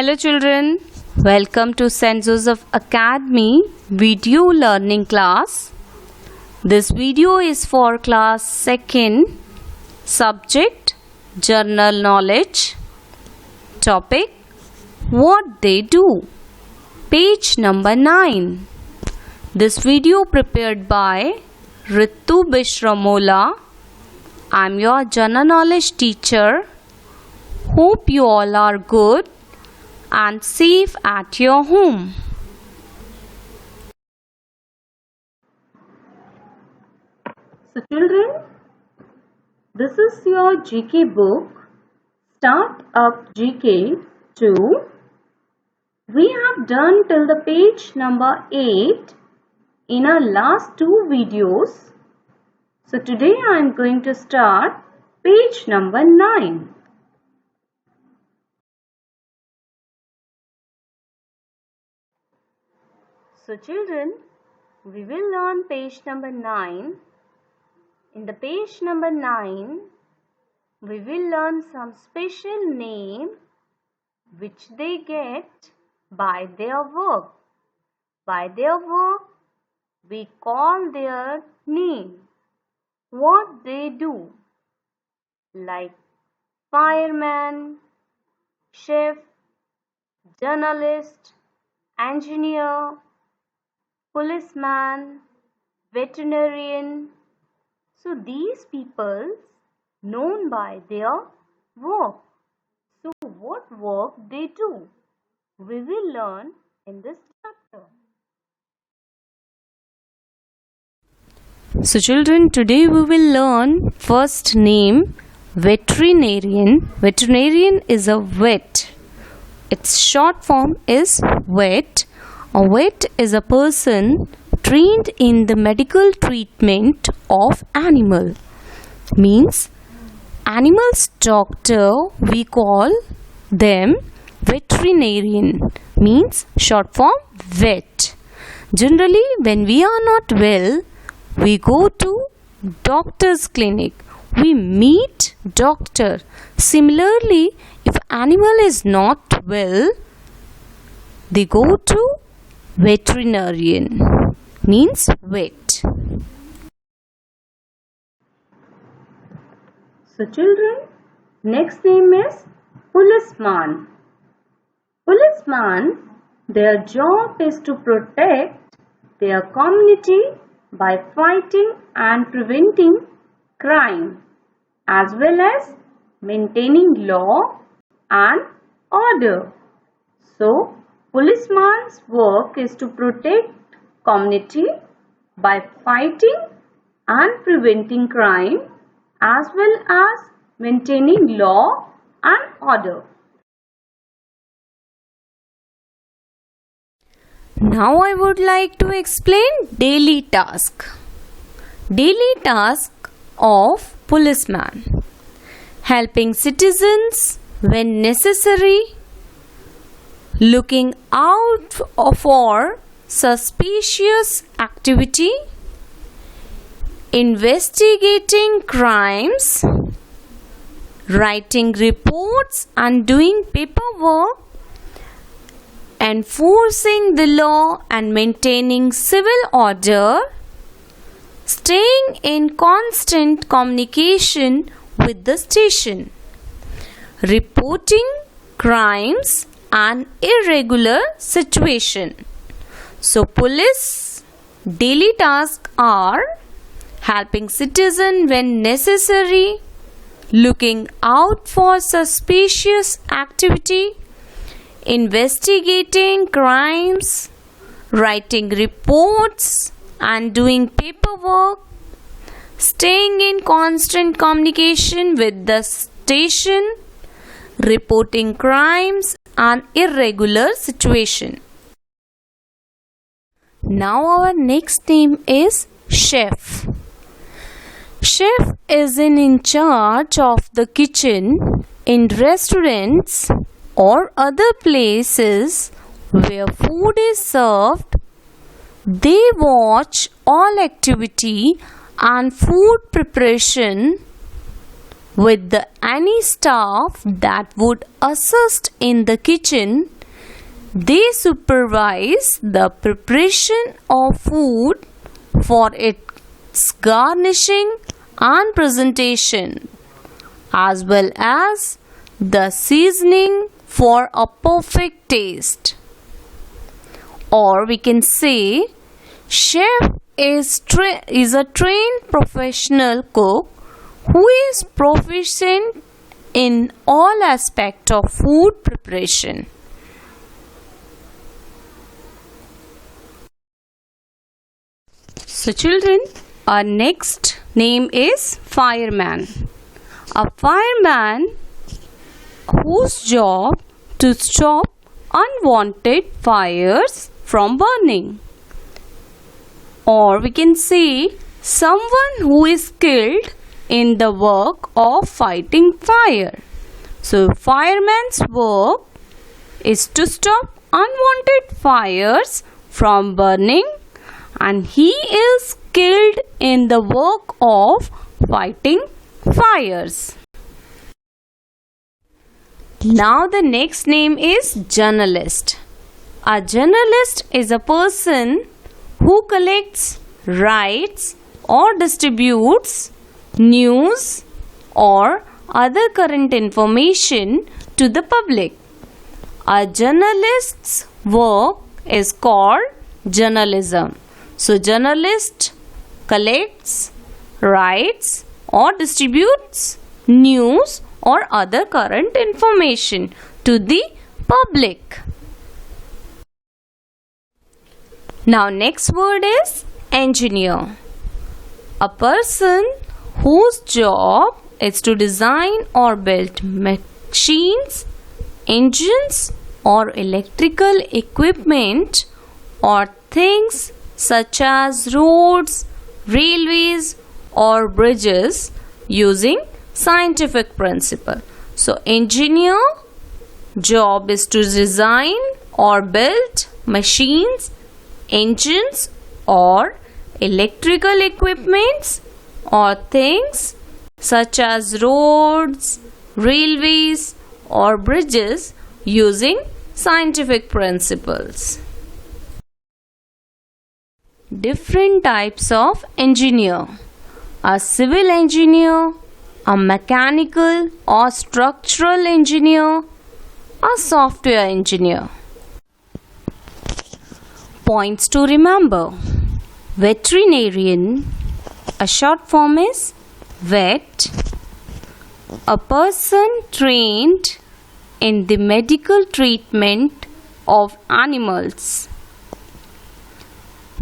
Hello children, welcome to St. Joseph Academy video learning class. This video is for class 2nd, subject General Knowledge, topic What they do, page number 9. This video prepared by Ritu Bishramola. I am your General Knowledge teacher. Hope you all are good and safe at your home. So children, this is your GK book, Start Up GK 2. We have done till the page number 8 in our last 2 videos. So today I am going to start page number 9. So children, we will learn page number 9. In the page number 9, we will learn some special name which they get by their work. By their work, we call their name. What they do, like fireman, chef, journalist, engineer, policeman, veterinarian. So these people known by their work. So what work they do, we will learn in this chapter. So children, today we will learn first name veterinarian. Veterinarian is a vet. Its short form is vet. A vet is a person trained in the medical treatment of animal. Means animals doctor, we call them veterinarian. Means short form vet. Generally, when we are not well, we go to doctor's clinic. We meet doctor. Similarly, if animal is not well, they go to veterinarian, means vet. So children, next name is policeman. Policeman, their job is to protect their community by fighting and preventing crime, as well as maintaining law and order. So policeman's work is to protect community by fighting and preventing crime as well as maintaining law and order. Now I would like to explain daily task. Daily task of policeman: helping citizens when necessary, looking out for suspicious activity, investigating crimes, writing reports and doing paperwork, enforcing the law and maintaining civil order, staying in constant communication with the station, reporting crimes and irregular situation. So police daily tasks are helping citizen when necessary, looking out for suspicious activity, investigating crimes, writing reports and doing paperwork, staying in constant communication with the station, reporting crimes and irregular situation. Now our next name is chef. Chef is in charge of the kitchen in restaurants or other places where food is served. They watch all activity and food preparation with any staff that would assist in the kitchen. They supervise the preparation of food for its garnishing and presentation, as well as the seasoning for a perfect taste. Or we can say, chef is a trained professional cook who is proficient in all aspects of food preparation. So children, our next name is fireman. A fireman whose job to stop unwanted fires from burning. Or we can say someone who is skilled in the work of fighting fire. So fireman's work is to stop unwanted fires from burning, and he is skilled in the work of fighting fires. Now the next name is journalist. A journalist is a person who collects, writes or distributes news or other current information to the public. A journalist's work is called journalism. So journalist collects, writes or distributes news or other current information to the public. Now next word is engineer. A person whose job is to design or build machines, engines or electrical equipment or things such as roads, railways or bridges using scientific principle. So engineer job is to design or build machines, engines or electrical equipments or things such as roads, railways or bridges using scientific principles. Different types of engineer: a civil engineer, a mechanical or structural engineer, a software engineer. Points to remember: veterinarian, a short form is vet, a person trained in the medical treatment of animals.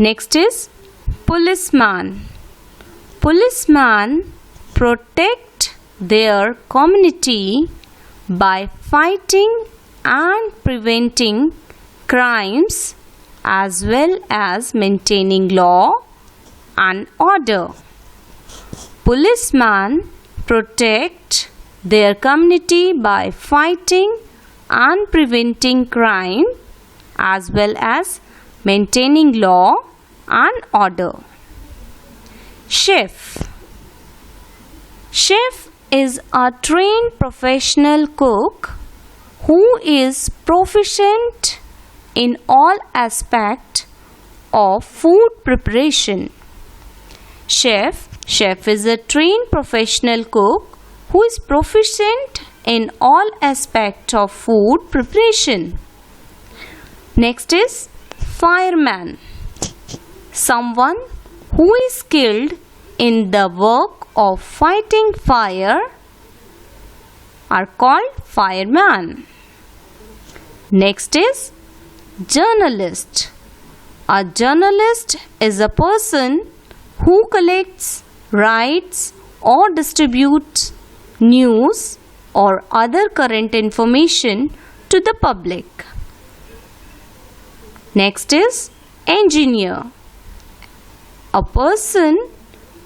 Next is policeman. Policemen protect their community by fighting and preventing crimes as well as maintaining law and order. Policemen protect their community by fighting and preventing crime as well as maintaining law and order. Chef. Chef is a trained professional cook who is proficient in all aspects of food preparation. Chef is a trained professional cook who is proficient in all aspects of food preparation. Next is fireman. Someone who is skilled in the work of fighting fire are called fireman. Next is journalist. A journalist is a person who collects, writes or distributes news or other current information to the public. Next is engineer. A person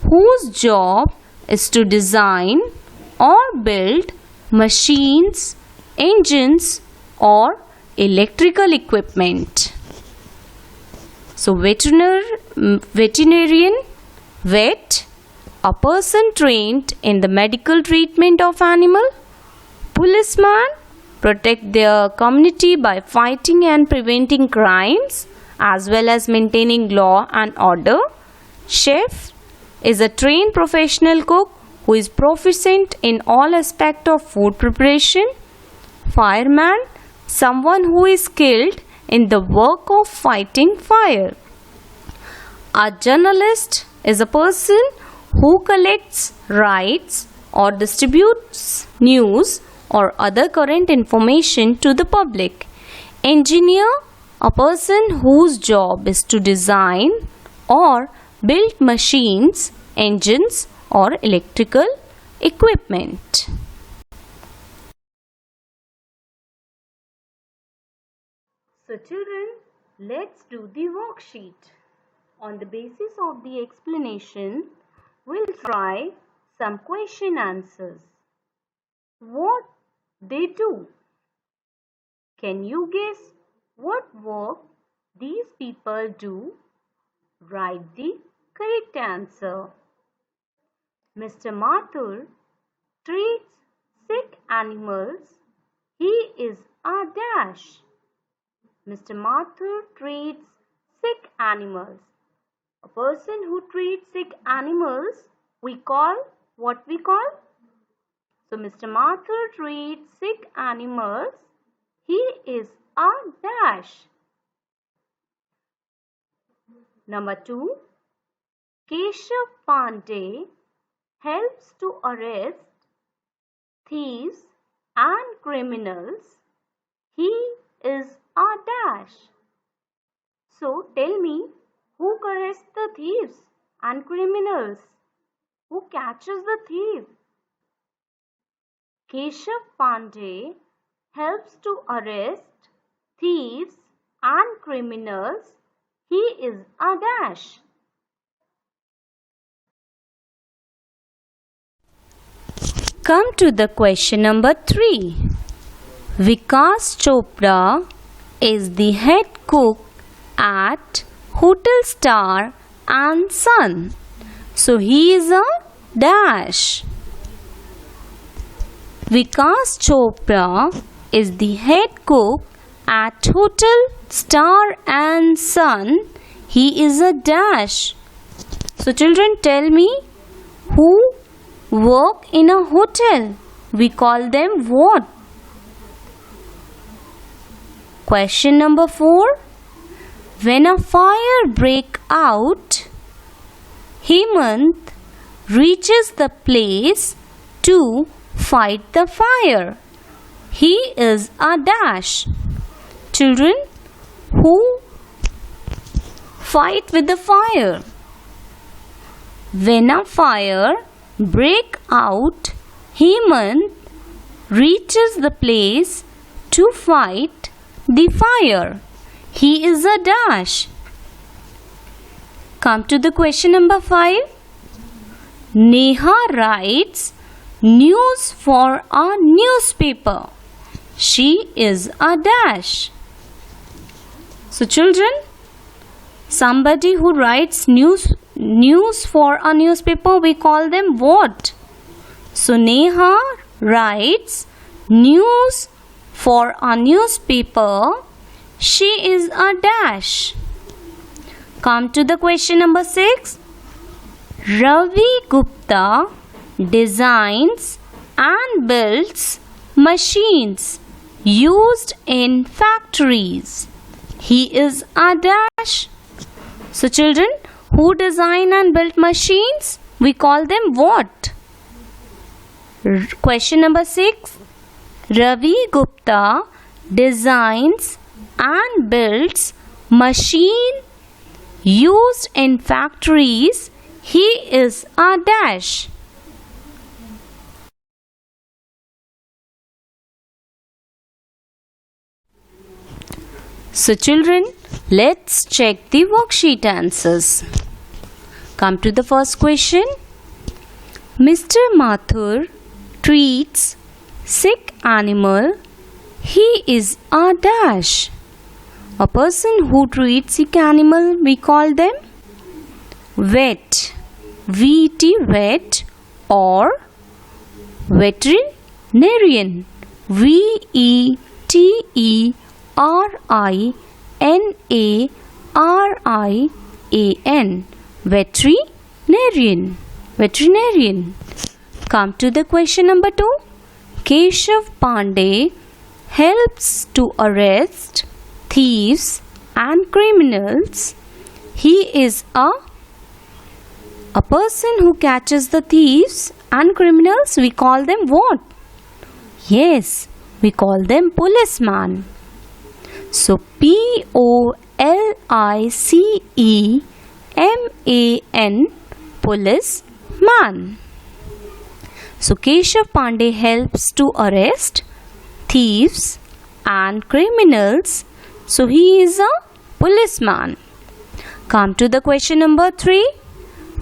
whose job is to design or build machines, engines or electrical equipment. So veterinarian, vet, A person trained in the medical treatment of animal. Policeman protect their community by fighting and preventing crimes as well as maintaining law and order. Chef is a trained professional cook who is proficient in all aspects of food preparation. Fireman, someone who is skilled in the work of fighting fire. A journalist is a person who collects, writes, or distributes news or other current information to the public. Engineer, a person whose job is to design or build machines, engines, or electrical equipment. So children, let's do the worksheet. On the basis of the explanation, we'll try some question answers. What they do? Can you guess what work these people do? Write the correct answer. Mr. Mathur treats sick animals. He is a dash. Mr. Mathur treats sick animals. A person who treats sick animals, what we call? So Mr. Mathur treats sick animals. He is a dash. Number 2. Keshav Pandey helps to arrest thieves and criminals. He is a dash. So tell me, who arrests the thieves and criminals? Who catches the thief? Keshav Pandey helps to arrest thieves and criminals. He is a dash. Come to the question number 3. Vikas Chopra is the head cook at Hotel Star and Son. So he is a dash. Vikas Chopra is the head cook at Hotel Star and Son. He is a dash. So children, tell me, who work in a hotel? We call them what? Question number 4. When a fire breaks out, Hemant reaches the place to fight the fire. He is a dash. Children, who fight with the fire? When a fire breaks out, Hemant reaches the place to fight the fire. He is a dash. Come to the question number 5. Neha writes news for a newspaper. She is a dash. So children, somebody who writes news for a newspaper, we call them what? So Neha writes news for a newspaper. She is a dash. Come to the question number 6. Ravi Gupta designs and builds machines used in factories. He is a dash. So children, who design and build machines? We call them what? Question number 6. Ravi Gupta designs and builds machine used in factories. He is a dash. So children, let's check the worksheet answers. Come to the first question. Mr. Mathur treats sick animal. He is a dash. A person who treats sick animal, we call them vet. VT vet or veterinarian. VETERINARIAN. Veterinarian. Veterinarian. Come to the question number 2. Keshav Pandey helps to arrest thieves and criminals. He is a person who catches the thieves and criminals. We call them what? Yes, we call them policeman. So POLICEMAN, policeman. So Keshav Pandey helps to arrest thieves and criminals. So he is a policeman. Come to the question number 3.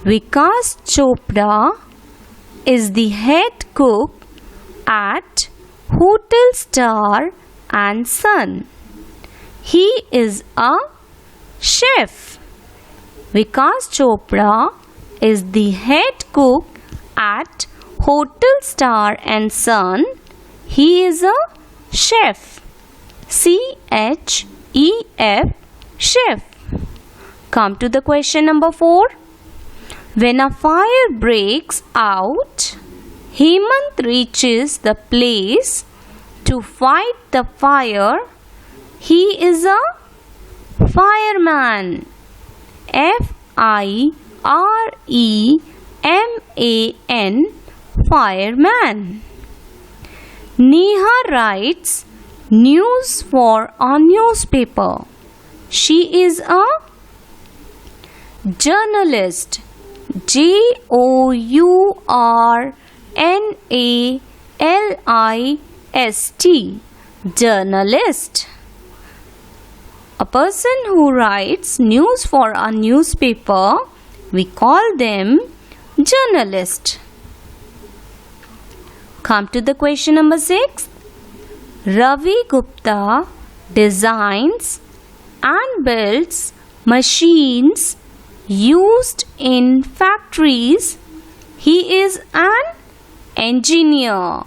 Vikas Chopra is the head cook at Hotel Star and Son. He is a chef. Vikas Chopra is the head cook at Hotel Star and Son. He is a chef. CHEF, chef. Come to the question number 4. When a fire breaks out, Hemant reaches the place to fight the fire. He is a fireman. FIREMAN, fireman. Neha writes news for a newspaper. She is a journalist. JOURNALIST, journalist. A person who writes news for a newspaper, we call them journalist. Come to the question number 6. Ravi Gupta designs and builds machines used in factories. He is an engineer.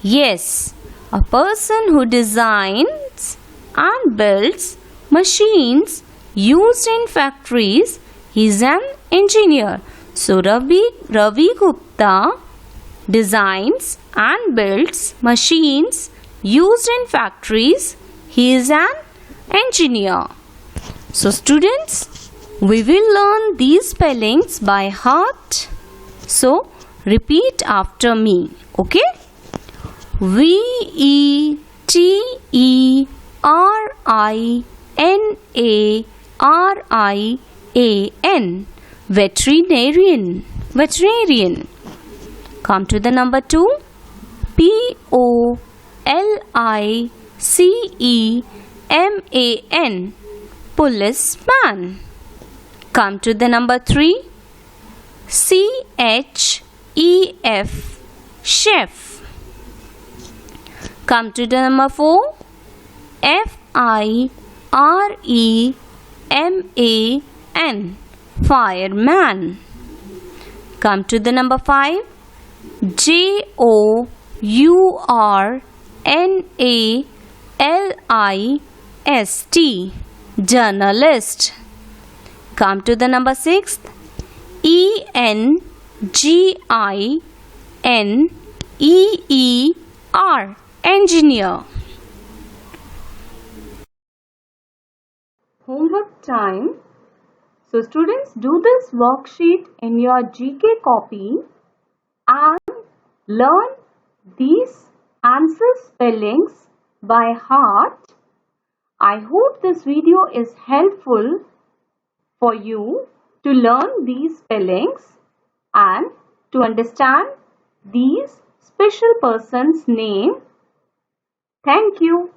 Yes, a person who designs and builds machines used in factories, he is an engineer. So Ravi Gupta designs and builds machines used in factories. He is an engineer. So students, we will learn these spellings by heart. So repeat after me. Okay? VETERINARIAN, veterinarian. Veterinarian. Come to the number 2. POLICEMAN, policeman. Come to the number 3. CHEF, chef. Come to the number 4. FIREMAN, fireman. Come to the number 5. JOURNALIST, journalist. Come to the number 6. ENGINEER, engineer. Homework time. So students, do this worksheet in your GK copy and learn these answer spellings by heart. I hope this video is helpful for you to learn these spellings and to understand these special person's name. Thank you.